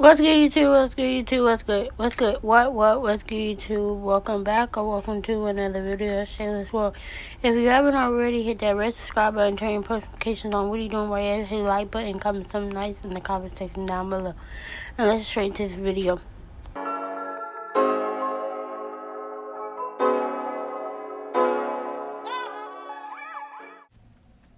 What's good, YouTube? What's good, YouTube? What's good? What's good? What's good, YouTube? Welcome back or welcome to another video of Shayla's World. If you haven't already, hit that red subscribe button, turn your notifications on. What are you doing right here? Hit the like button, comment something nice in the comment section down below. And let's straight to this video.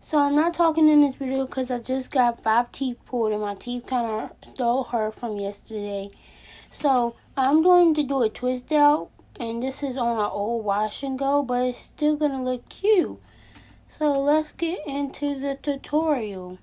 So I'm not talking in this video because I just got 5 teeth pulled and my teeth kind of still hurt from yesterday. So I'm going to do a twist out, and this is on an old wash and go, but it's still going to look cute. So let's get into the tutorial.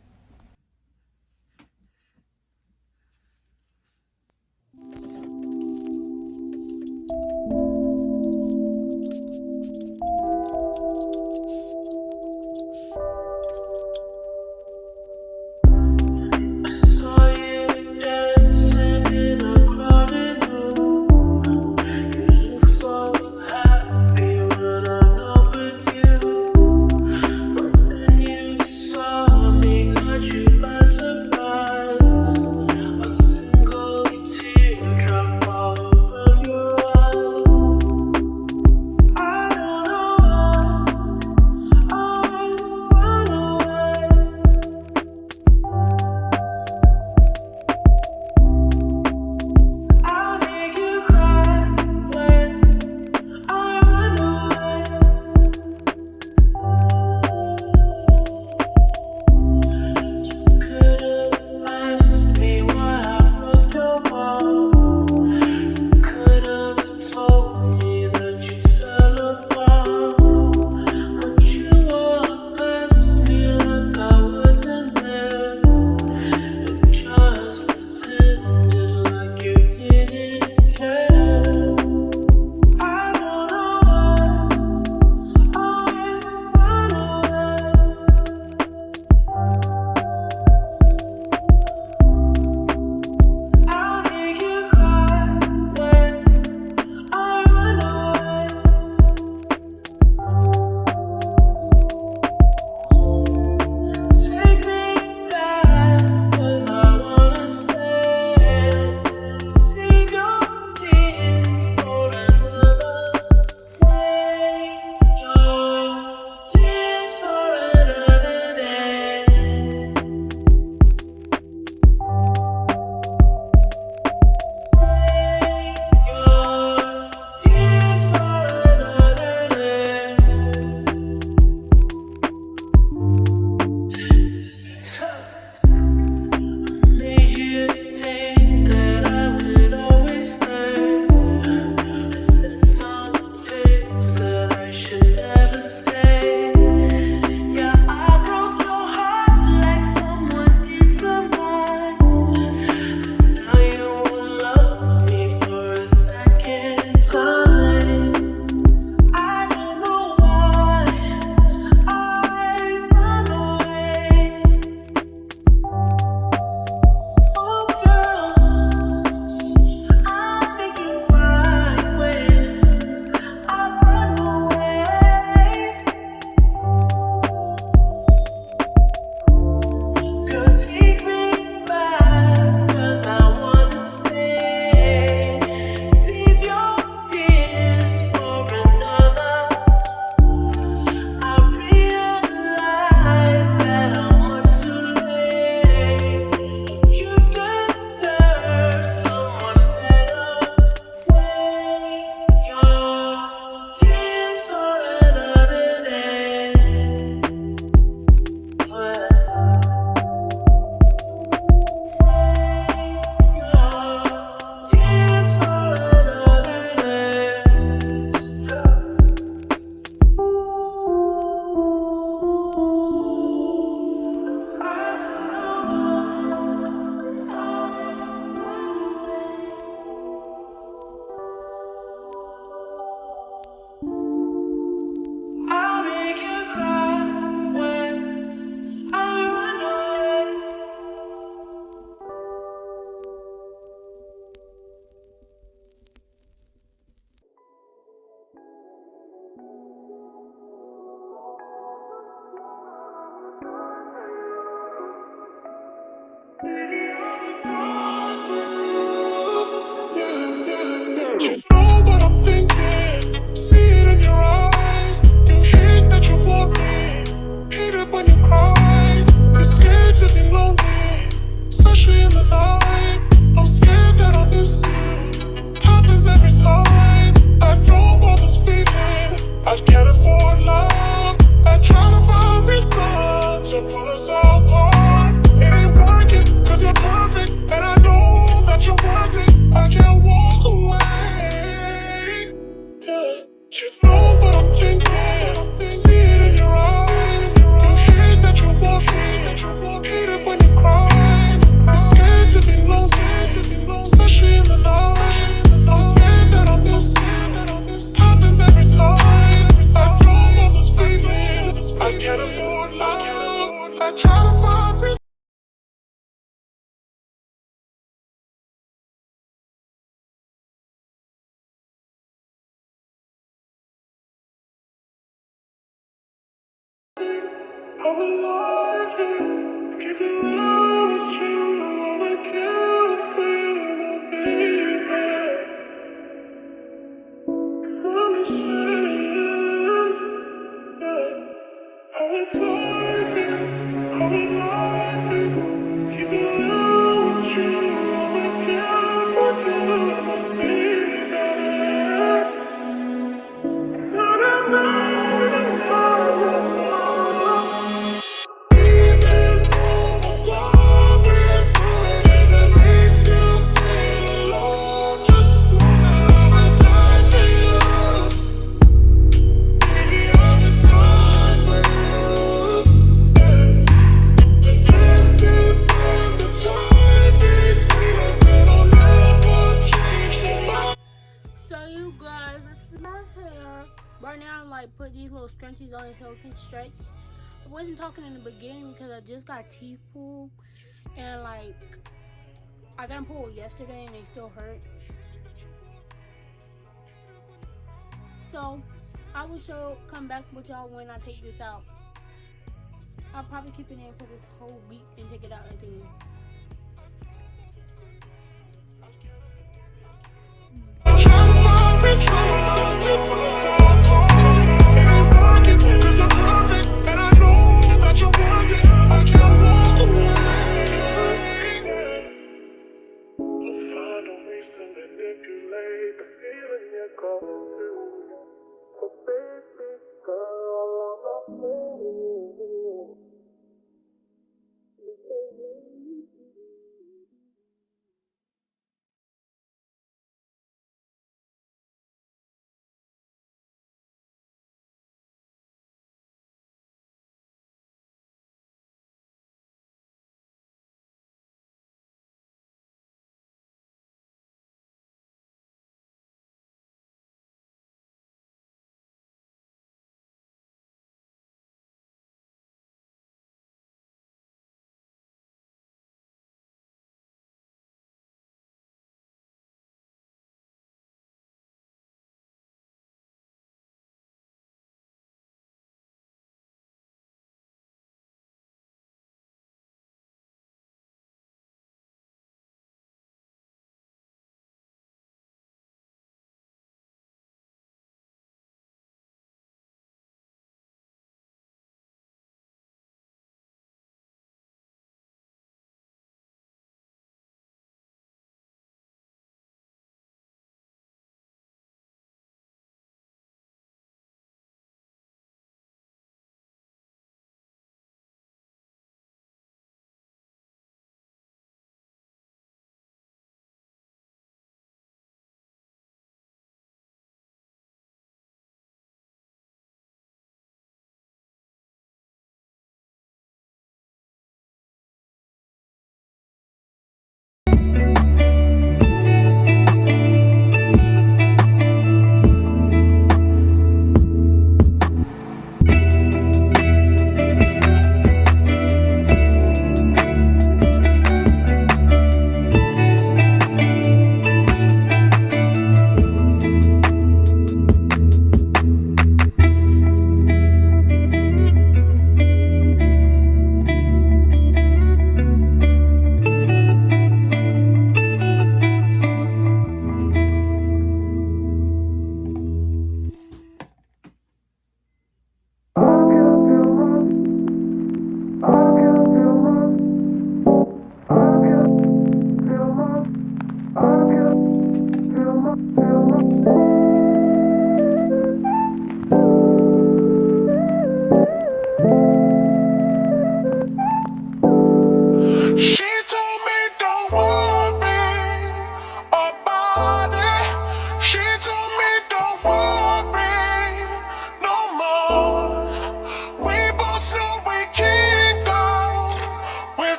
especially in the night. I'm scared that I'll miss you. Happens every time. I drove all the speeding. I can't afford love. I try to find reasons to pull us all apart. It ain't working, cause you're perfect, and I know that you're worth it. I can't walk away. Yeah. You know what I'm thinking. See it in your eyes. You hate that you want me. Hate it when you cry. You're scared to be lonely, especially in the night. I'm scared that I'll miss you. Happens every time. I drove all the speed. I can't afford love. I try to find peace. I'm alive here. Keep it real with you. I can't feel baby. Let me see. Yeah. I'm alive here. I'm alive here. Keep it real with you. I can't forget baby. So you guys, this is my hair. Right now I'm like put these little scrunchies on it so it can stretch. I wasn't talking in the beginning because I just got teeth pulled and like I got them pulled yesterday and they still hurt. So I will come back with y'all when I take this out. I'll probably keep it in for this whole week and take it out at the end.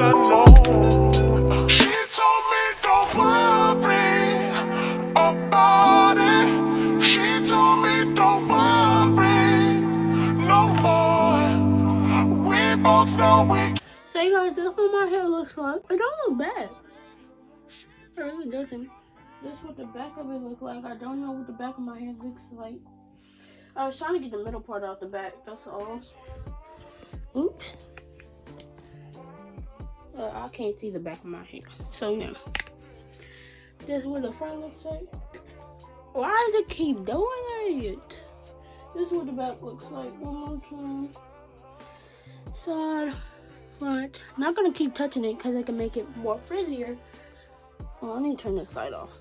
I know. She told me don't worry about it. She told me don't worry no more. We both know we. So you guys, this is what my hair looks like. It don't look bad. It really doesn't. This is what the back of it looks like. I don't know what the back of my hair looks like. I was trying to get the middle part out the back. That's all. Oops. I can't see the back of my hair. So yeah. This is what the front looks like. Why does it keep doing it? This is what the back looks like. One more time. Side, front. Not gonna keep touching it because I can make it more frizzier. Oh, I need to turn this light off.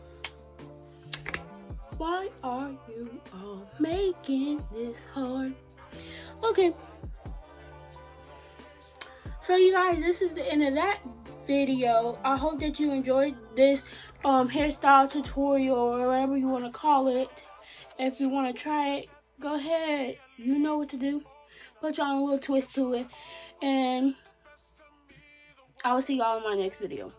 Why are you all making this hard? Okay. So you guys, this is the end of that video. I hope that you enjoyed this hairstyle tutorial or whatever you want to call it. If you want to try it, go ahead. You know what to do. Put your own little twist to it. And I will see y'all in my next video.